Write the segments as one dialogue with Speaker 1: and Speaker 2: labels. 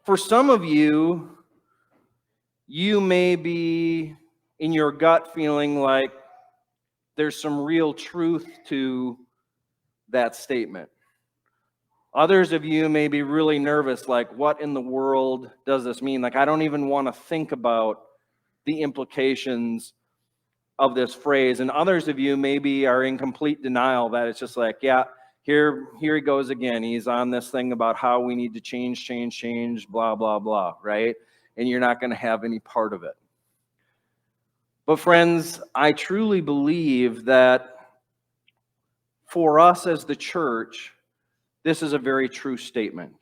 Speaker 1: For some of you, you may be in your gut feeling like there's some real truth to that statement. Others of you may be really nervous, like, what in the world does this mean? Like, I don't even want to think about the implications of this phrase. And others of you maybe are in complete denial that it's just like, yeah, here he goes again. He's on this thing about how we need to change, blah, blah, blah, right? And you're not going to have any part of it. But friends, I truly believe that for us as the church, this is a very true statement,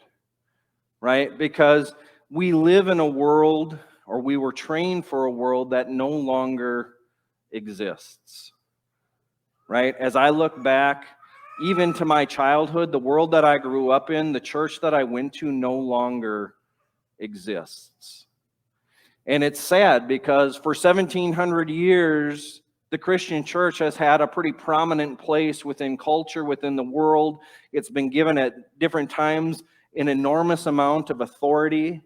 Speaker 1: right? Because we live in a world, or we were trained for a world that no longer exists, right? As I look back, even to my childhood, the world that I grew up in, the church that I went to no longer exists. And it's sad because for 1,700 years, the Christian church has had a pretty prominent place within culture, within the world. It's been given at different times an enormous amount of authority.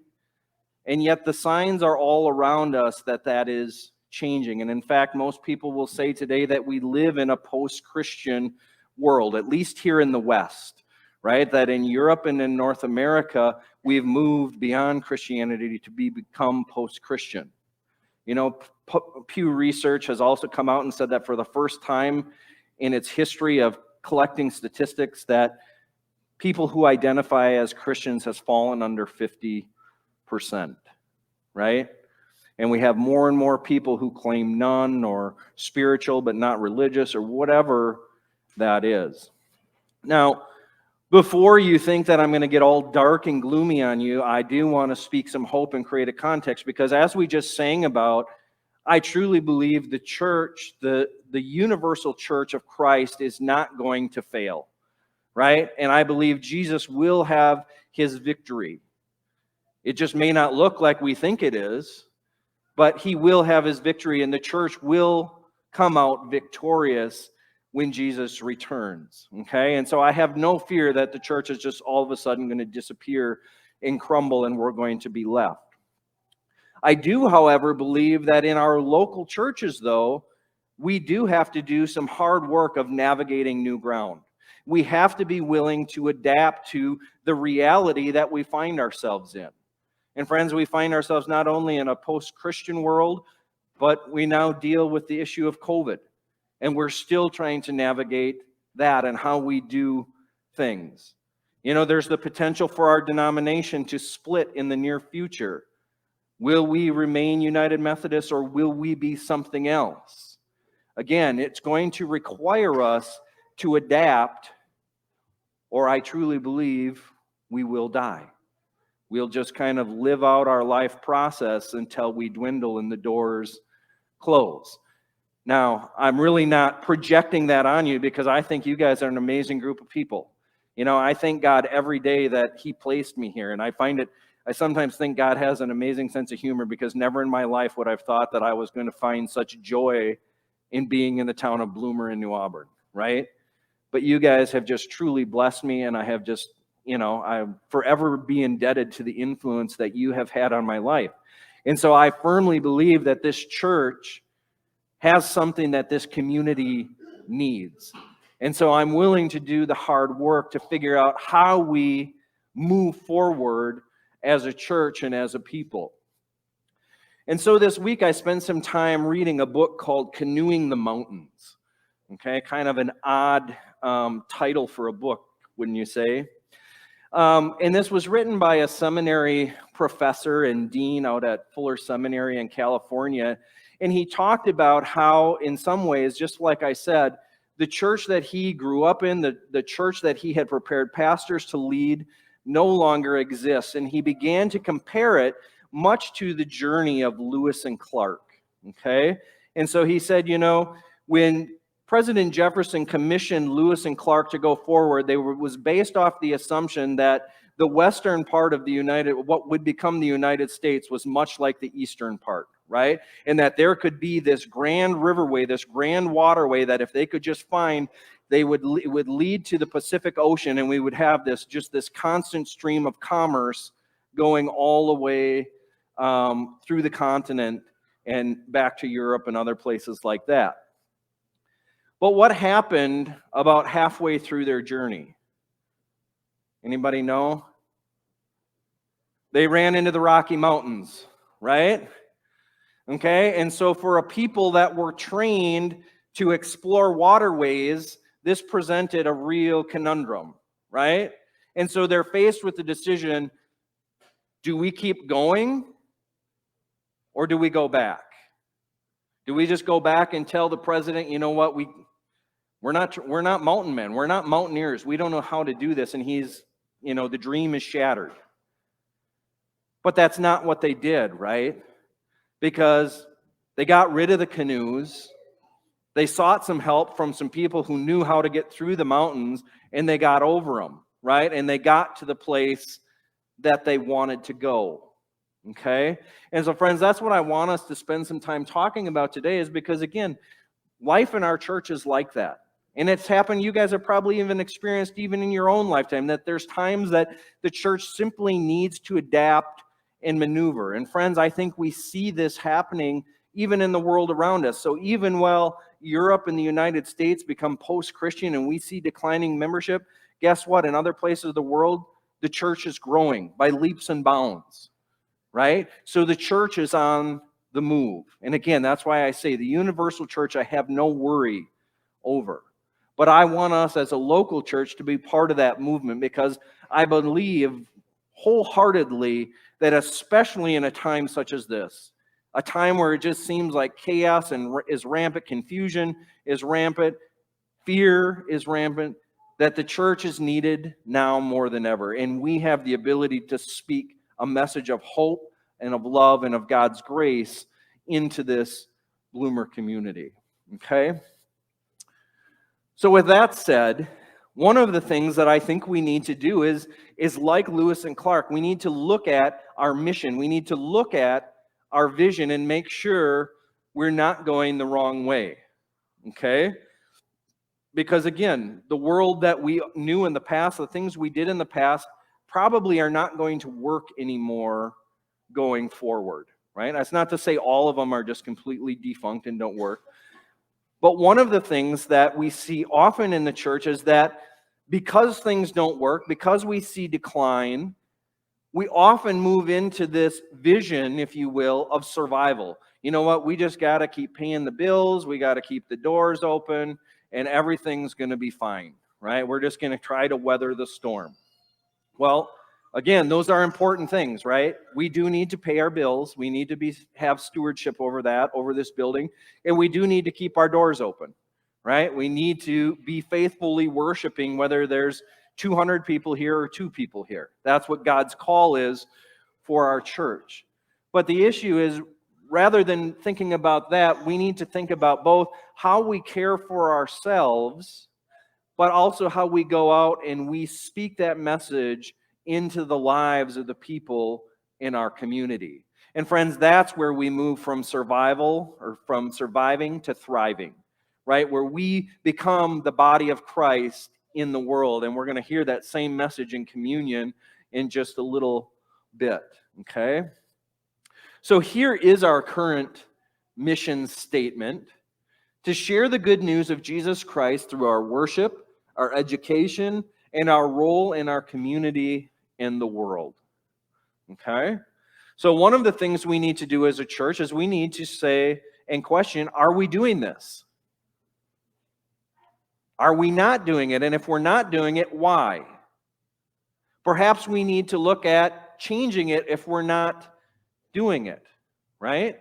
Speaker 1: And yet the signs are all around us that that is changing. And in fact, most people will say today that we live in a post-Christian world, at least here in the West, right? That in Europe and in North America, we've moved beyond Christianity to become post-Christian. You know, Pew Research has also come out and said that for the first time in its history of collecting statistics, that people who identify as Christians has fallen under 50%, right? And we have more and more people who claim none, or spiritual but not religious, or whatever that is. Now, before you think that I'm going to get all dark and gloomy on you, I do want to speak some hope and create a context, because as we just sang about, I truly believe the church, the universal church of Christ, is not going to fail, right? And I believe Jesus will have his victory. It just may not look like we think it is, but he will have his victory, and the church will come out victorious when Jesus returns, okay? And so I have no fear that the church is just all of a sudden going to disappear and crumble and we're going to be left. I do, however, believe that in our local churches, though, we do have to do some hard work of navigating new ground. We have to be willing to adapt to the reality that we find ourselves in. And friends, we find ourselves not only in a post-Christian world, but we now deal with the issue of COVID. And we're still trying to navigate that and how we do things. You know, there's the potential for our denomination to split in the near future. Will we remain United Methodist, or will we be something else? Again, it's going to require us to adapt, or I truly believe we will die. We'll just kind of live out our life process until we dwindle and the doors close. Now, I'm really not projecting that on you, because I think you guys are an amazing group of people. You know, I thank God every day that he placed me here, and I sometimes think God has an amazing sense of humor, because never in my life would I've thought that I was going to find such joy in being in the town of Bloomer in New Auburn, right? But you guys have just truly blessed me, and I have just, you know, I'll forever be indebted to the influence that you have had on my life. And so I firmly believe that this church has something that this community needs. And so I'm willing to do the hard work to figure out how we move forward as a church and as a people. And so this week I spent some time reading a book called Canoeing the Mountains. Okay, kind of an odd title for a book, wouldn't you say? And this was written by a seminary professor and dean out at Fuller Seminary in California. And he talked about how, in some ways, just like I said, the church that he grew up in, the church that he had prepared pastors to lead, no longer exists. And he began to compare it much to the journey of Lewis and Clark, okay? And so he said, you know, when President Jefferson commissioned Lewis and Clark to go forward, was based off the assumption that the western part of what would become the United States, was much like the eastern part, right? And that there could be this grand riverway, this grand waterway that if they could just find, it would lead to the Pacific Ocean, and we would have this constant stream of commerce going all the way through the continent and back to Europe and other places like that. But what happened about halfway through their journey? Anybody know? They ran into the Rocky Mountains, right? Okay, and so for a people that were trained to explore waterways, this presented a real conundrum, right? And so they're faced with the decision, do we keep going or do we go back? Do we just go back and tell the president, you know what, we're not mountain men, we're not mountaineers, we don't know how to do this, and the dream is shattered. But that's not what they did, right? Because they got rid of the canoes, they sought some help from some people who knew how to get through the mountains, and they got over them, right? And they got to the place that they wanted to go, okay? And so, friends, that's what I want us to spend some time talking about today, is because, again, life in our church is like that. And it's happened, you guys have probably even experienced even in your own lifetime, that there's times that the church simply needs to adapt and maneuver. And friends, I think we see this happening even in the world around us. So even while Europe and the United States become post-Christian and we see declining membership, guess what? In other places of the world, the church is growing by leaps and bounds, right? So the church is on the move. And again, that's why I say the universal church I have no worry over. But I want us as a local church to be part of that movement, because I believe wholeheartedly that especially in a time such as this, a time where it just seems like chaos is rampant, confusion is rampant, fear is rampant, that the church is needed now more than ever. And we have the ability to speak a message of hope and of love and of God's grace into this bloomer community. Okay? So with that said, one of the things that I think we need to do is like Lewis and Clark, we need to look at our mission. We need to look at our vision and make sure we're not going the wrong way. Okay? Because again, the world that we knew in the past, the things we did in the past, probably are not going to work anymore going forward, right? That's not to say all of them are just completely defunct and don't work. But one of the things that we see often in the church is that because things don't work, because we see decline, we often move into this vision, if you will, of survival. You know what? We just got to keep paying the bills. We got to keep the doors open, and everything's going to be fine, right? We're just going to try to weather the storm. Well, again, those are important things, right? We do need to pay our bills. We need to have stewardship over that, over this building. And we do need to keep our doors open, right? We need to be faithfully worshiping, whether there's 200 people here or 2 people here. That's what God's call is for our church. But the issue is, rather than thinking about that, we need to think about both how we care for ourselves, but also how we go out and we speak that message into the lives of the people in our community. And friends, that's where we move from survival, or from surviving, to thriving, right? Where we become the body of Christ in the world. And we're going to hear that same message in communion in just a little bit, okay? So here is our current mission statement: to share the good news of Jesus Christ through our worship, our education, and our role in our community and the world. Okay? So one of the things we need to do as a church is we need to say and question, are we doing this? Are we not doing it? And if we're not doing it, why? Perhaps we need to look at changing it if we're not doing it, right?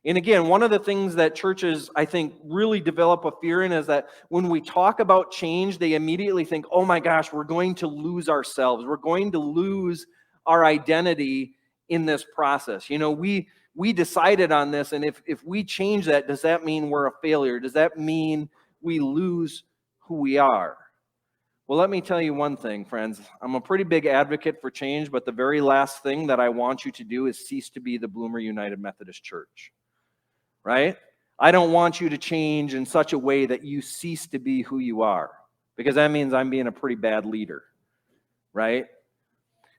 Speaker 1: And again, one of the things that churches, I think, really develop a fear in is that when we talk about change, they immediately think, oh my gosh, we're going to lose ourselves. We're going to lose our identity in this process. You know, we decided on this, and if we change that, does that mean we're a failure? Does that mean we lose who we are? Well, let me tell you one thing, friends. I'm a pretty big advocate for change, but the very last thing that I want you to do is cease to be the Bloomer United Methodist Church. Right? I don't want you to change in such a way that you cease to be who you are, because that means I'm being a pretty bad leader, right?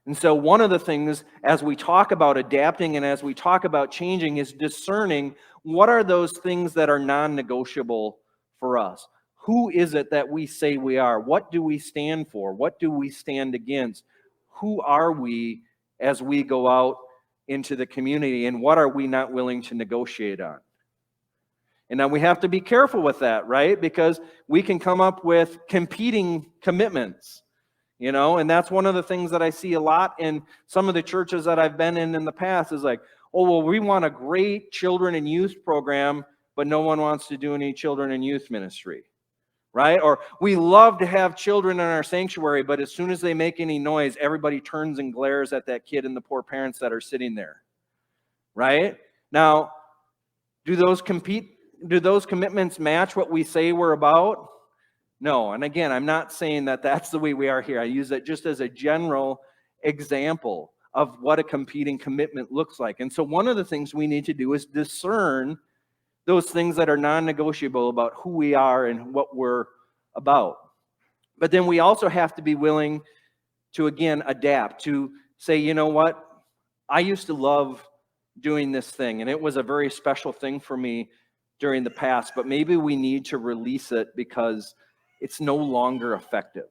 Speaker 1: And so one of the things as we talk about adapting and as we talk about changing is discerning what are those things that are non-negotiable for us. Who is it that we say we are? What do we stand for? What do we stand against? Who are we as we go out into the community, and what are we not willing to negotiate on? And now we have to be careful with that, right? Because we can come up with competing commitments. And that's one of the things that I see a lot in some of the churches that I've been in the past is like, oh, well, we want a great children and youth program, but no one wants to do any children and youth ministry, right? Or we love to have children in our sanctuary, but as soon as they make any noise, everybody turns and glares at that kid and the poor parents that are sitting there, right? Now, do those commitments match what we say we're about? No, and again, I'm not saying that that's the way we are here. I use that just as a general example of what a competing commitment looks like. And so one of the things we need to do is discern those things that are non-negotiable about who we are and what we're about. But then we also have to be willing to, again, adapt, to say, you know what? I used to love doing this thing, and it was a very special thing for me during the past, but maybe we need to release it because it's no longer effective.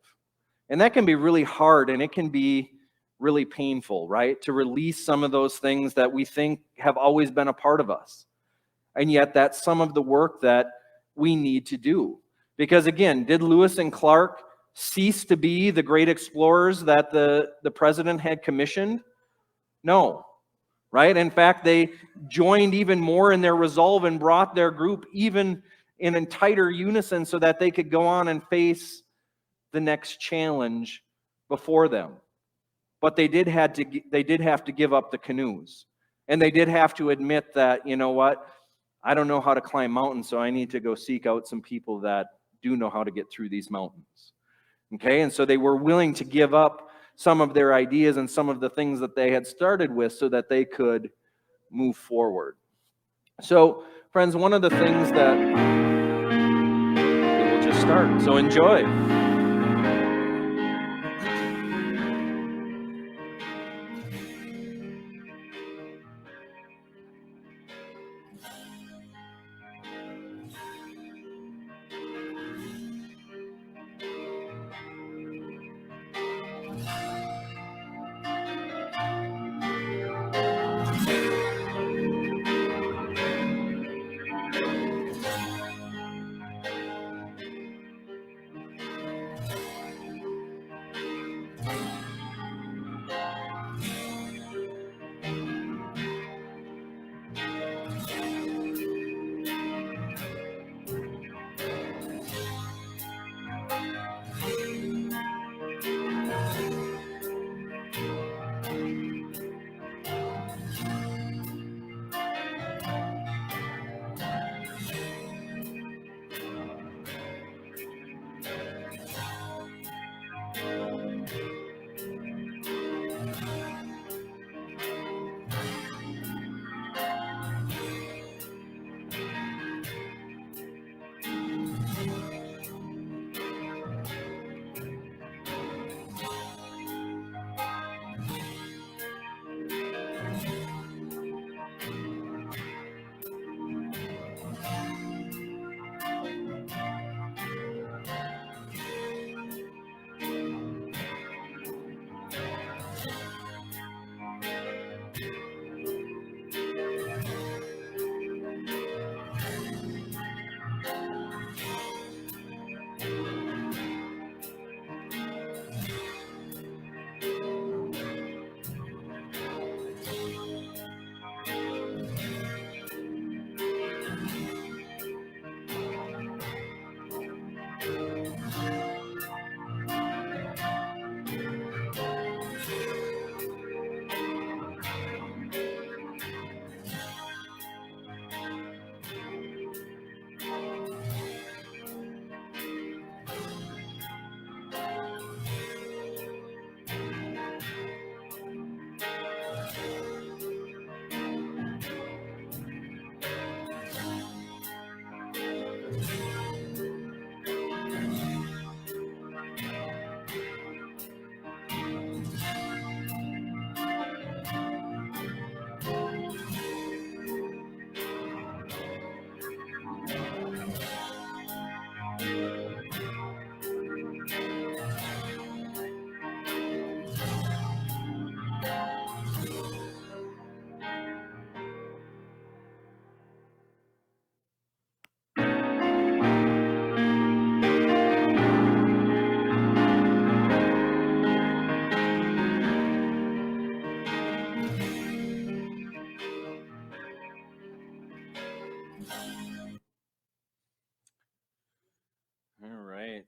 Speaker 1: And that can be really hard, and it can be really painful, right? To release some of those things that we think have always been a part of us. And yet that's some of the work that we need to do. Because again, did Lewis and Clark cease to be the great explorers that the president had commissioned? No, right? In fact, they joined even more in their resolve and brought their group even in a tighter unison so that they could go on and face the next challenge before them. But they did have to give up the canoes. And they did have to admit that, you know what, I don't know how to climb mountains, so I need to go seek out some people that do know how to get through these mountains. Okay, and so they were willing to give up some of their ideas and some of the things that they had started with so that they could move forward. So, friends, one of the things that we will just start. So enjoy.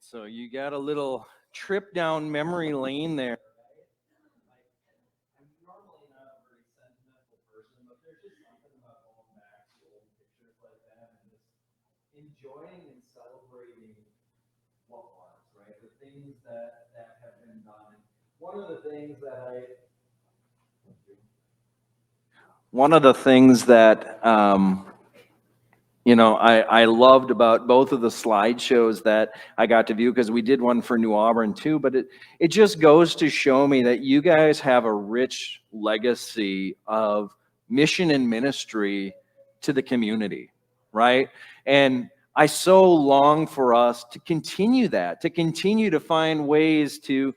Speaker 1: So you got a little trip down memory lane there. I'm normally not a very sentimental person, but there's just something about going back to old pictures like that and just enjoying and celebrating what was, right? The things that have been done. One of the things that I loved about both of the slideshows that I got to view, because we did one for New Auburn too, but it just goes to show me that you guys have a rich legacy of mission and ministry to the community, right? And I so long for us to continue that, to continue to find ways to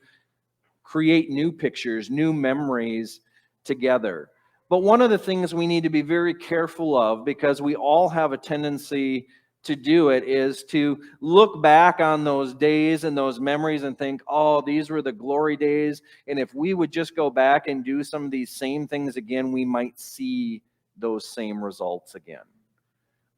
Speaker 1: create new pictures, new memories together. But one of the things we need to be very careful of, because we all have a tendency to do it, is to look back on those days and those memories and think, oh, these were the glory days. And if we would just go back and do some of these same things again, we might see those same results again.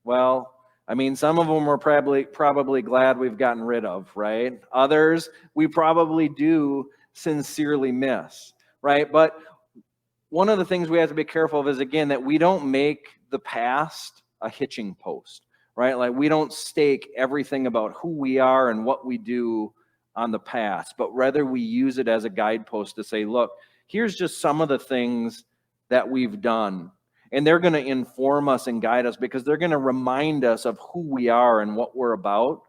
Speaker 1: Well, I mean, some of them we're probably glad we've gotten rid of, right? Others we probably do sincerely miss, right? But one of the things we have to be careful of is, again, that we don't make the past a hitching post, right? Like, we don't stake everything about who we are and what we do on the past, but rather we use it as a guidepost to say, look, here's just some of the things that we've done. And they're going to inform us and guide us, because they're going to remind us of who we are and what we're about.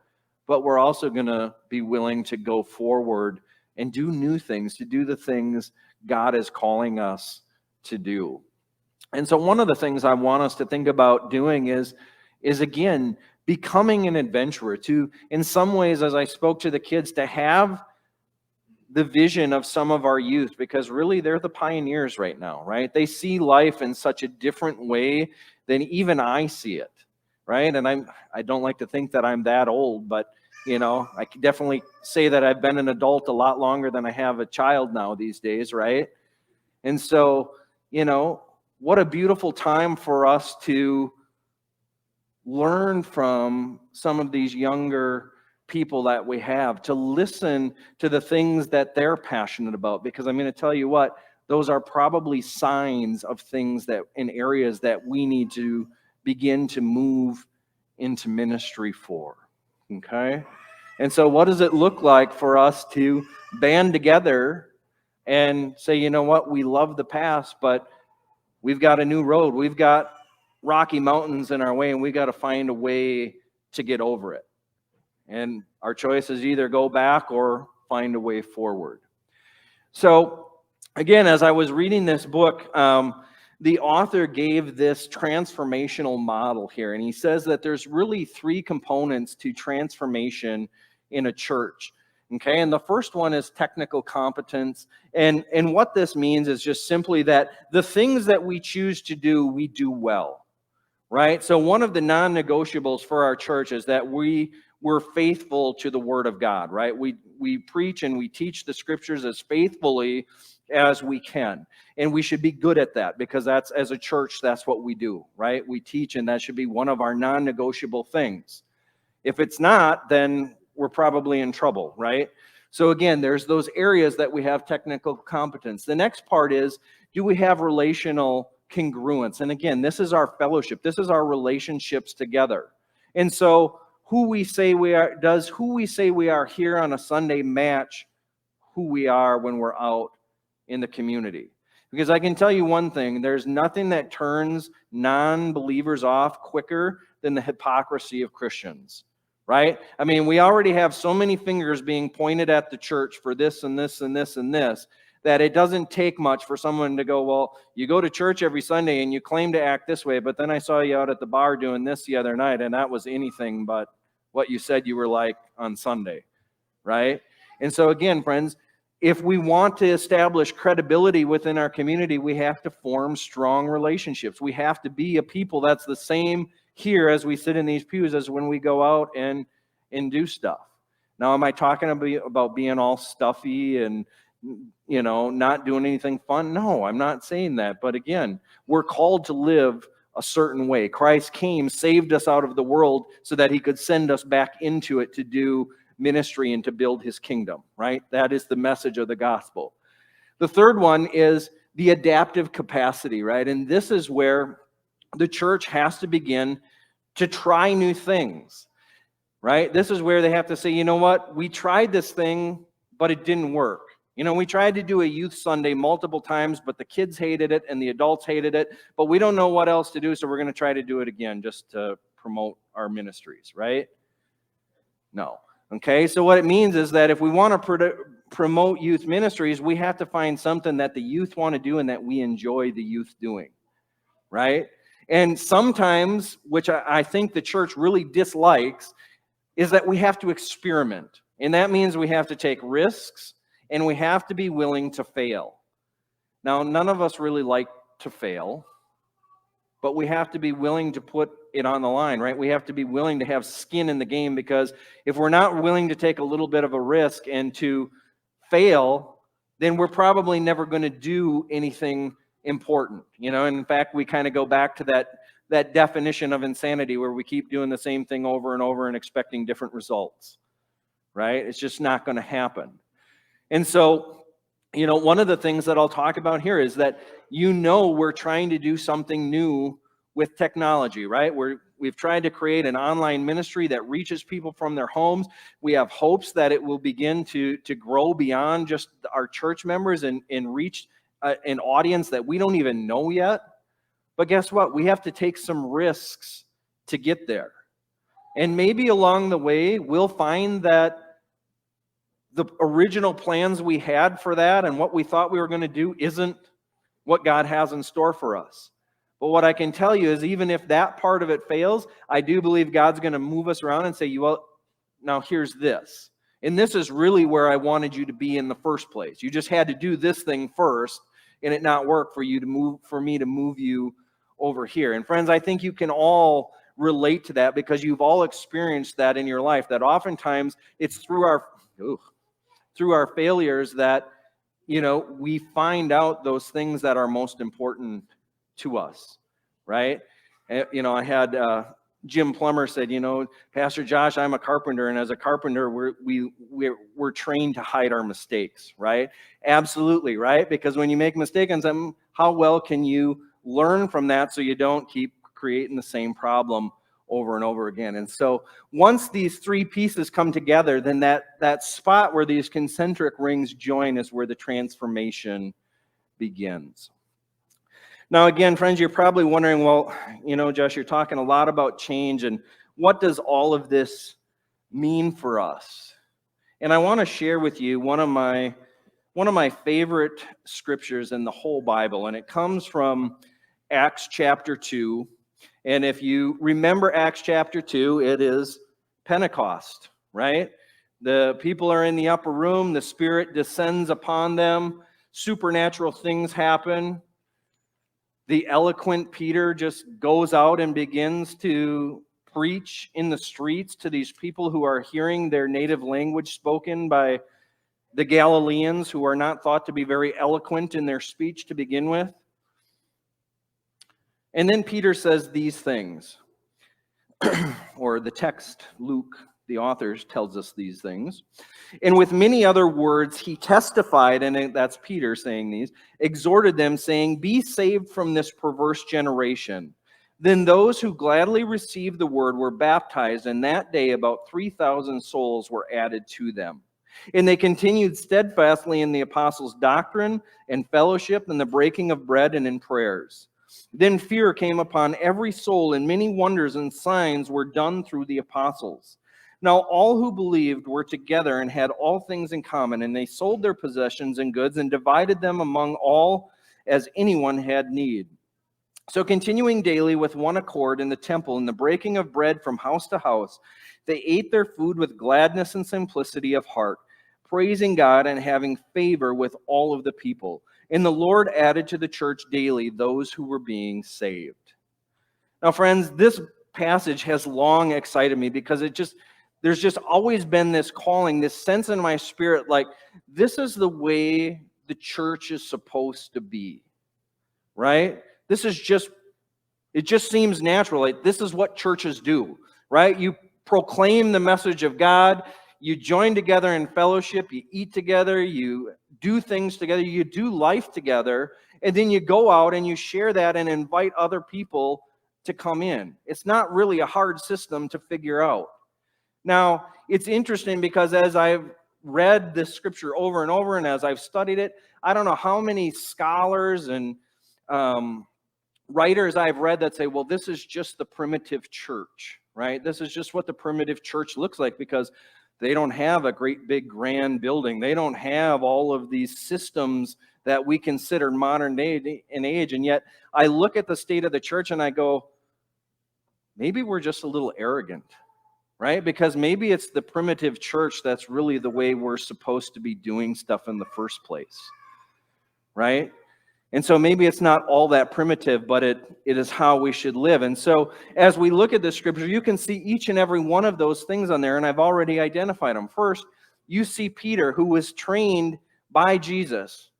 Speaker 1: But we're also going to be willing to go forward and do new things, to do the things God is calling us to do. And so one of the things I want us to think about doing is again, becoming an adventurer, to, in some ways, as I spoke to the kids, to have the vision of some of our youth, because really they're the pioneers right now, right? They see life in such a different way than even I see it, right? And I don't like to think that I'm that old, but I can definitely say that I've been an adult a lot longer than I have a child now these days, right? And so, what a beautiful time for us to learn from some of these younger people that we have, to listen to the things that they're passionate about, because I'm going to tell you what, those are probably signs of things that in areas that we need to begin to move into ministry for. Okay? And so what does it look like for us to band together and say, you know what, we love the past, but we've got a new road. We've got rocky mountains in our way, and we got to find a way to get over it. And our choice is either go back or find a way forward. So, again, as I was reading this book, the author gave this transformational model here. And he says that there's really three components to transformation in a church. Okay, and the first one is technical competence. And what this means is just simply that the things that we choose to do, we do well. Right? So one of the non-negotiables for our church is that we're faithful to the Word of God, right? We preach and we teach the Scriptures as faithfully as we can. And we should be good at that, because that's, as a church, that's what we do, right? We teach, and that should be one of our non-negotiable things. If it's not, then we're probably in trouble, right? So again, there's those areas that we have technical competence. The next part is, do we have relational congruence? And again, this is our fellowship. This is our relationships together. And so who we say we are, does who we say we are here on a Sunday match who we are when we're out in the community? Because I can tell you one thing, there's nothing that turns non-believers off quicker than the hypocrisy of Christians, right? I mean, we already have so many fingers being pointed at the church for this and this and this and this, that it doesn't take much for someone to go, well, you go to church every Sunday and you claim to act this way, but then I saw you out at the bar doing this the other night, and that was anything but what you said you were like on Sunday, right? And so again, friends, if we want to establish credibility within our community, we have to form strong relationships. We have to be a people that's the same here as we sit in these pews as when we go out and do stuff. Now, am I talking about being all stuffy and not doing anything fun? No, I'm not saying that. But again, we're called to live a certain way. Christ came, saved us out of the world so that he could send us back into it to do ministry and to build his kingdom, right? That is the message of the gospel. The third one is the adaptive capacity, right? And this is where the church has to begin to try new things, right? This is where they have to say, you know what? We tried this thing, but it didn't work. We tried to do a youth Sunday multiple times, but the kids hated it and the adults hated it, but we don't know what else to do, so we're going to try to do it again just to promote our ministries, right? No. Okay, so what it means is that if we want to promote youth ministries, we have to find something that the youth want to do and that we enjoy the youth doing, right? And sometimes, which I think the church really dislikes, is that we have to experiment. And that means we have to take risks and we have to be willing to fail. Now, none of us really like to fail, but we have to be willing to put it on the line, right? We have to be willing to have skin in the game, because if we're not willing to take a little bit of a risk and to fail, then we're probably never going to do anything important. And in fact, we kind of go back to that definition of insanity where we keep doing the same thing over and over and expecting different results, right? It's just not going to happen. And so, one of the things that I'll talk about here is that, we're trying to do something new with technology, right? We've tried to create an online ministry that reaches people from their homes. We have hopes that it will begin to grow beyond just our church members and reach an audience that we don't even know yet. But guess what? We have to take some risks to get there. And maybe along the way, we'll find that the original plans we had for that and what we thought we were going to do isn't what God has in store for us. But what I can tell you is, even if that part of it fails, I do believe God's going to move us around and say, well, now here's this. And this is really where I wanted you to be in the first place. You just had to do this thing first, and it not work for me to move you over here. And friends, I think you can all relate to that, because you've all experienced that in your life, that oftentimes it's through our failures that, we find out those things that are most important to us, right? I had Jim Plummer said, Pastor Josh, I'm a carpenter, and as a carpenter, we're trained to hide our mistakes, right? Absolutely, right? Because when you make a mistake on something, how well can you learn from that so you don't keep creating the same problem over and over again? And so once these three pieces come together, then that spot where these concentric rings join is where the transformation begins. Now, again, friends, you're probably wondering, well, Josh, you're talking a lot about change, and what does all of this mean for us? And I want to share with you one of my favorite scriptures in the whole Bible, and it comes from Acts chapter 2. And if you remember Acts chapter 2, it is Pentecost, right? The people are in the upper room, the Spirit descends upon them, supernatural things happen. The eloquent Peter just goes out and begins to preach in the streets to these people who are hearing their native language spoken by the Galileans, who are not thought to be very eloquent in their speech to begin with. And then Peter says these things, or the text, Luke, the author, tells us these things. And with many other words, he testified, and that's Peter saying these, exhorted them, saying, "Be saved from this perverse generation." Then those who gladly received the word were baptized, and that day about 3,000 souls were added to them. And they continued steadfastly in the apostles' doctrine and fellowship and the breaking of bread and in prayers. Then fear came upon every soul, and many wonders and signs were done through the apostles. Now all who believed were together and had all things in common, and they sold their possessions and goods and divided them among all as anyone had need. So continuing daily with one accord in the temple and the breaking of bread from house to house, they ate their food with gladness and simplicity of heart, praising God and having favor with all of the people. And the Lord added to the church daily those who were being saved. Now, friends, this passage has long excited me, because there's just always been this calling, this sense in my spirit, like this is the way the church is supposed to be, right? It just seems natural. Like this is what churches do, right? You proclaim the message of God. You join together in fellowship, you eat together, you do things together, you do life together, and then you go out and you share that and invite other people to come in. It's not really a hard system to figure out. Now, it's interesting because as I've read this scripture over and over and as I've studied it, I don't know how many scholars and writers I've read that say, well, this is just the primitive church, right? This is just what the primitive church looks like because they don't have a great big grand building. They don't have all of these systems that we consider modern day and age. And yet I look at the state of the church and I go, maybe we're just a little arrogant, right? Because maybe it's the primitive church that's really the way we're supposed to be doing stuff in the first place, right? And so maybe it's not all that primitive, but it is how we should live. And so as we look at the scripture, you can see each and every one of those things on there, and I've already identified them. First, you see Peter, who was trained by Jesus,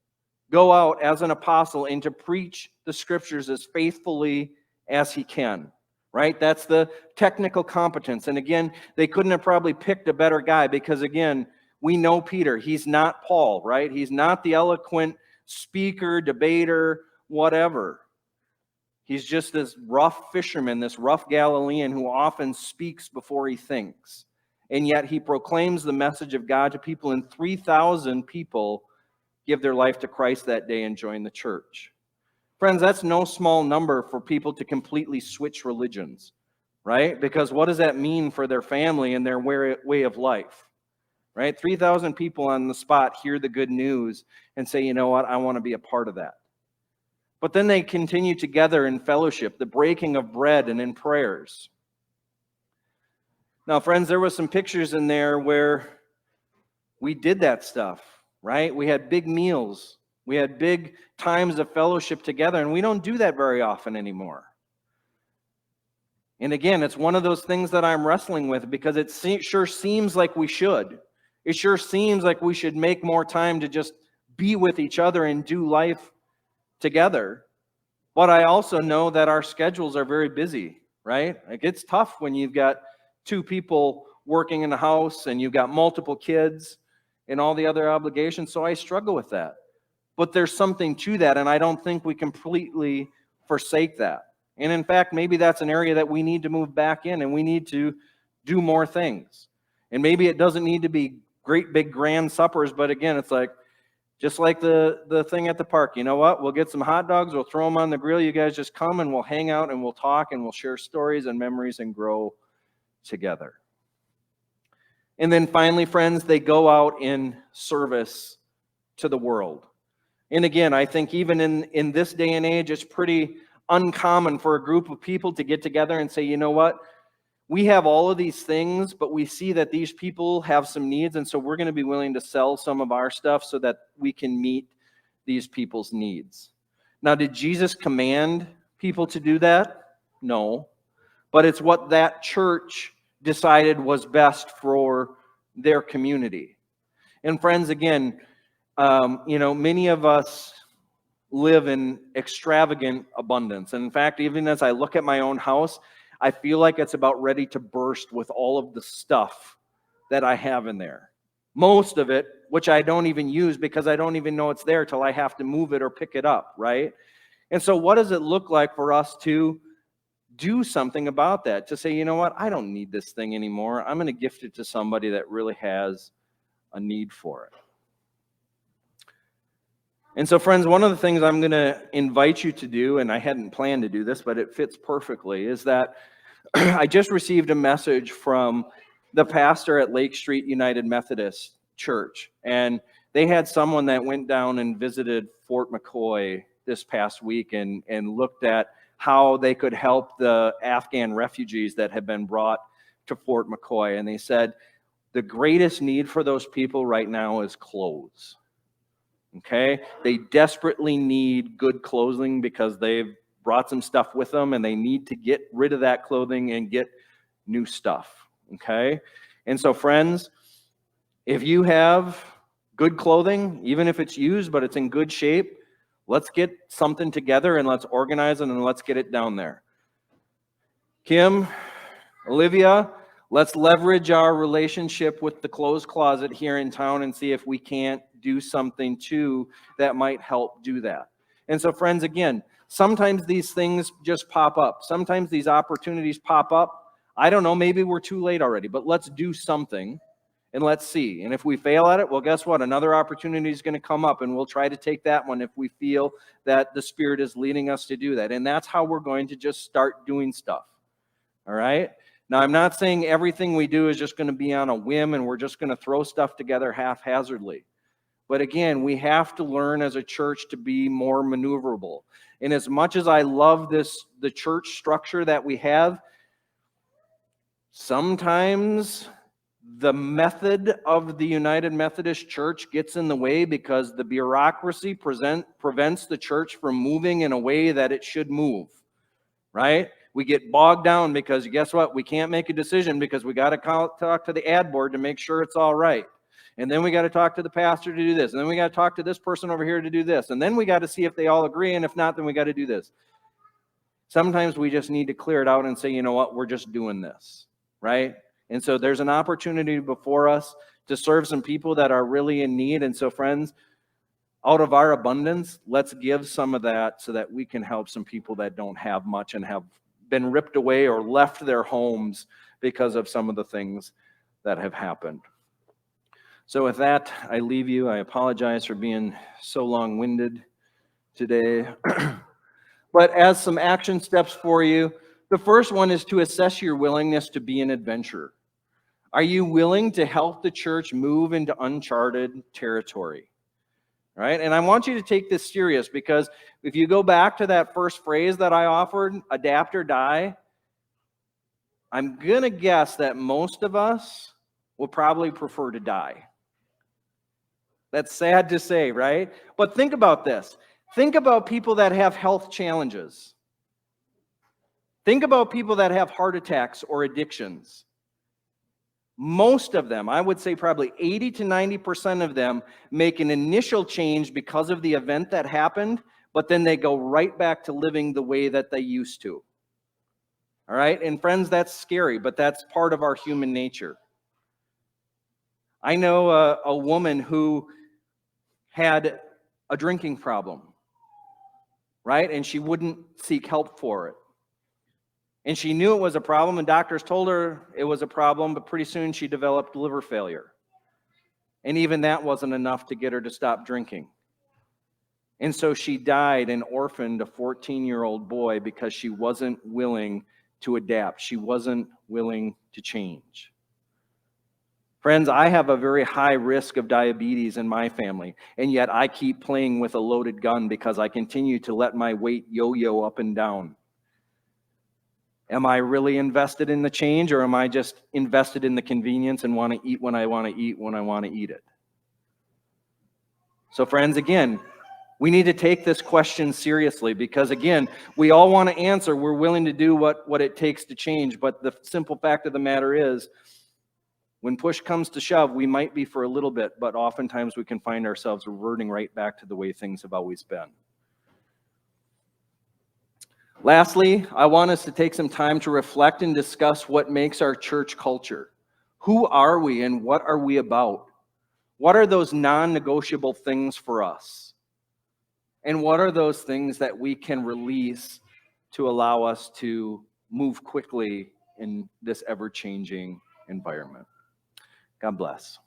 Speaker 1: go out as an apostle and to preach the scriptures as faithfully as he can, right? That's the technical competence. And again, they couldn't have probably picked a better guy because, again, we know Peter. He's not Paul, right? He's not the eloquent speaker, debater, whatever. He's just this rough fisherman, this rough Galilean who often speaks before he thinks. And yet he proclaims the message of God to people, and 3,000 people give their life to Christ that day and join the church. Friends, that's no small number for people to completely switch religions, right? Because what does that mean for their family and their way of life? Right? 3,000 people on the spot hear the good news and say, you know what, I want to be a part of that. But then they continue together in fellowship, the breaking of bread and in prayers. Now, friends, there were some pictures in there where we did that stuff, right? We had big meals. We had big times of fellowship together, and we don't do that very often anymore. And again, it's one of those things that I'm wrestling with because it sure seems like we should. It sure seems like we should make more time to just be with each other and do life together. But I also know that our schedules are very busy, right? Like it's tough when you've got two people working in the house and you've got multiple kids and all the other obligations. So I struggle with that. But there's something to that, and I don't think we completely forsake that. And in fact, maybe that's an area that we need to move back in and we need to do more things. And maybe it doesn't need to be great big grand suppers, but again, it's like, just like the thing at the park, you know what? We'll get some hot dogs, we'll throw them on the grill, you guys just come and we'll hang out and we'll talk and we'll share stories and memories and grow together. And then finally, friends, they go out in service to the world. And again, I think even in this day and age, it's pretty uncommon for a group of people to get together and say, you know what? We have all of these things, but we see that these people have some needs, and so we're going to be willing to sell some of our stuff so that we can meet these people's needs. Now, did Jesus command people to do that? No. But it's what that church decided was best for their community. And friends, again, many of us live in extravagant abundance. And in fact, even as I look at my own house, I feel like it's about ready to burst with all of the stuff that I have in there. Most of it, which I don't even use because I don't even know it's there till I have to move it or pick it up, right? And so what does it look like for us to do something about that? To say, you know what, I don't need this thing anymore. I'm going to gift it to somebody that really has a need for it. And so, friends, one of the things I'm going to invite you to do, and I hadn't planned to do this, but it fits perfectly, is that I just received a message from the pastor at Lake Street United Methodist Church. And they had someone that went down and visited Fort McCoy this past week and looked at how they could help the Afghan refugees that had been brought to Fort McCoy. And they said the greatest need for those people right now is clothes. Okay, they desperately need good clothing because they've brought some stuff with them and they need to get rid of that clothing and get new stuff. Okay, and so friends, if you have good clothing, even if it's used but it's in good shape, let's get something together and let's organize it and let's get it down there. Kim, Olivia, Let's leverage our relationship with the clothes closet here in town and see if we can't do something too that might help do that. And so, friends, again, sometimes these things just pop up. Sometimes these opportunities pop up. I don't know, maybe we're too late already, but let's do something and let's see. And if we fail at it, well, guess what? Another opportunity is going to come up, and we'll try to take that one if we feel that the Spirit is leading us to do that. And that's how we're going to just start doing stuff. All right? Now, I'm not saying everything we do is just going to be on a whim and we're just going to throw stuff together haphazardly. But again, we have to learn as a church to be more maneuverable. And as much as I love the church structure that we have, sometimes the method of the United Methodist Church gets in the way because the bureaucracy prevents the church from moving in a way that it should move, right? We get bogged down because guess what? We can't make a decision because we got to talk to the ad board to make sure it's all right. And then we got to talk to the pastor to do this. And then we got to talk to this person over here to do this. And then we got to see if they all agree. And if not, then we got to do this. Sometimes we just need to clear it out and say, you know what? We're just doing this, right? And so there's an opportunity before us to serve some people that are really in need. And so, friends, out of our abundance, let's give some of that so that we can help some people that don't have much and have been ripped away or left their homes because of some of the things that have happened. So with that, I leave you. I apologize for being so long-winded today. But as some action steps for you, the first one is to assess your willingness to be an adventurer. Are you willing to help the church move into uncharted territory? Right? And I want you to take this serious because if you go back to that first phrase that I offered, adapt or die, I'm going to guess that most of us will probably prefer to die. That's sad to say, right? But think about this. Think about people that have health challenges. Think about people that have heart attacks or addictions. Most of them, I would say probably 80 to 90% of them, make an initial change because of the event that happened, but then they go right back to living the way that they used to. All right? And friends, that's scary, but that's part of our human nature. I know a woman who had a drinking problem, right? And she wouldn't seek help for it. And she knew it was a problem, and doctors told her it was a problem, but pretty soon she developed liver failure. And even that wasn't enough to get her to stop drinking. And so she died and orphaned a 14-year-old boy because she wasn't willing to adapt. She wasn't willing to change. Friends, I have a very high risk of diabetes in my family, and yet I keep playing with a loaded gun because I continue to let my weight yo-yo up and down. Am I really invested in the change, or am I just invested in the convenience and want to eat when I want to eat when I want to eat it? So friends, again, we need to take this question seriously because, again, we all want to answer. We're willing to do what it takes to change, but the simple fact of the matter is, when push comes to shove, we might be for a little bit, but oftentimes we can find ourselves reverting right back to the way things have always been. Lastly, I want us to take some time to reflect and discuss what makes our church culture. Who are we and what are we about? What are those non-negotiable things for us? And what are those things that we can release to allow us to move quickly in this ever-changing environment? God bless.